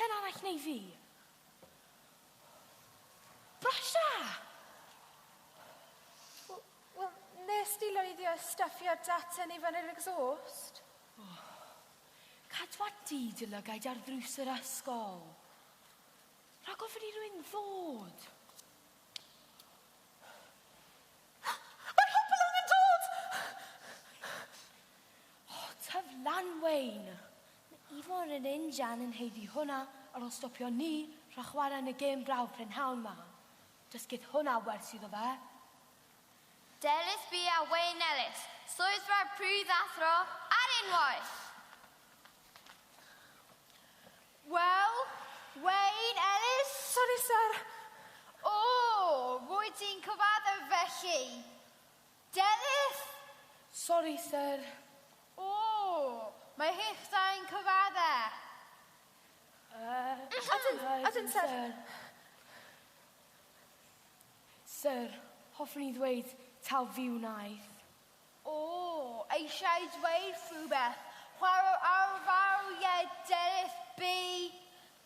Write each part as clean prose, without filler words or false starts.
Pen arall neu fi? Brasha! Wel, nes di loeddio stuffio data ni fan yr exhaust? Cadwa di dylygaid ar ddrws yr ysgol. Rhaid gofyn i rwy'n ddod. Mae Hopalong yn dod! Tyflan, Wayne. Mae Ifon yn injan yn heiddi hwnna ar ôl stopio ni rha chwarae yn y gêm brawf prynhawn ma. Dysgydd hwnna wers iddo fe. Delis bu a Wayne Ellis, swyddfa'r prwydd athro ar unwaith. Wel, Wayne Ellis? Sorry, sir. O, rwy ti'n cyfaddo felly. Delis? Sorry, sir. O, mae hichdau'n cyfaddo. Ydyn, sir. Sir, hoffwn i ddweud taw fi wnaeth. O, eisiau dweud rhywbeth. Chwarae arfariad Delis B.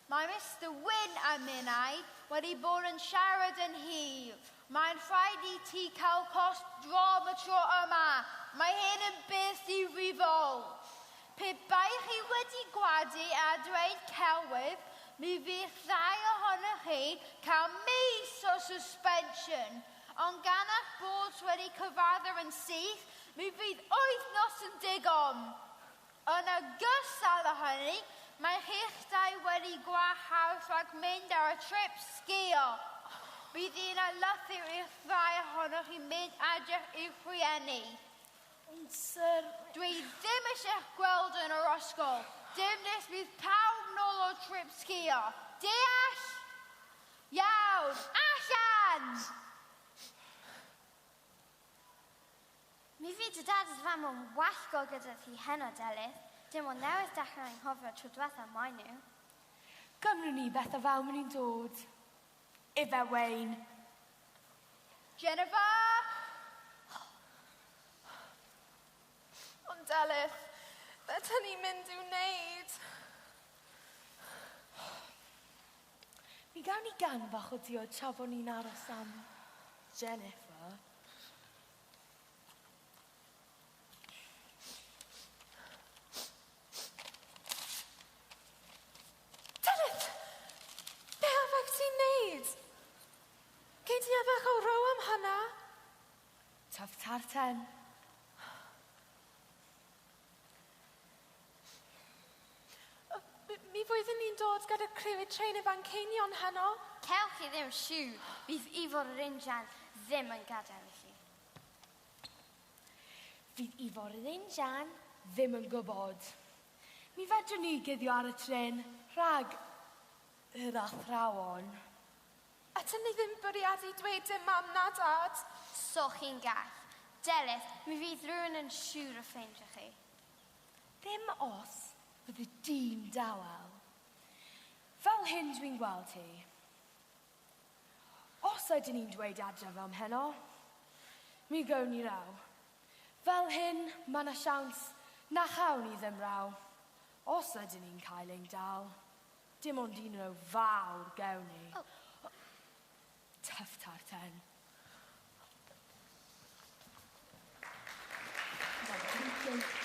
Mae Mr Wyn a minnau wedi bod yn siarad yn hir. Mae'n rhaid i ti cael cost drom y tro yma. Mae hyn yn beth ddifrifol. Pe bai chi wedi gwadu a dweud celwydd, mi fydd ddau ohonoch chi cael mis o suspension. Ond gan eich bod wedi cyfaddo yn syth, mi fydd wythnos yn digon. Yn ogystal â hynny, mae hichdau wedi gwahardd rhag mynd ar y trip sgio. Bydd un a lythyr i'r ddau ohonoch chi mynd adrech i'w rhieni. Ond, sir... Dwi ddim eisiau gweld yn yr ysgol. Dim nes bydd pawb nôl o'r trip sgio. Deall? Iawn, allan! Mi fydd dy dad ys fam o'n wallgo gyda thi heno, Delis. Dim ond newydd dechrau ein hofio tro diwetha mae nhw. Gymryd ni beth o fewn ni'n dod. Ife, Wayne. Jennifer? Ond Delis, beth hynny mynd i'w wneud? Mi gawn ni gan bach o diod tra bod ni'n aros am Jennifer. Delis! Be afeg ti'n neud? Gei ti efach o row am hynna? Tough tarten. Mi fyddwn ni'n dod gyda criw i trein y Fanceinion heno. Cewch chi ddim siw, bydd Ifor yr injan ddim yn gadael i chi. Fydd Ifor yr injan ddim yn gwybod. Mi fedrwn ni gyddio ar y tren rhag yr athrawon. Ydyn ni ddim bwriadu dweud dim mam na dad? So chi'n gall. Delis, mi fydd rhywun yn siŵr o ffeindio chi. Ddim os bydd y dyn dawel. Fel hyn dwi'n gweld hi. Os ydyn ni'n dweud adref am heno, mi gawn ni raw. Fel hyn, mae yna siawns na chawn ni ddim raw. Os ydyn ni'n cael ein dal, dim ond un nhw fawr gawn ni. Tough tarten. Thank you.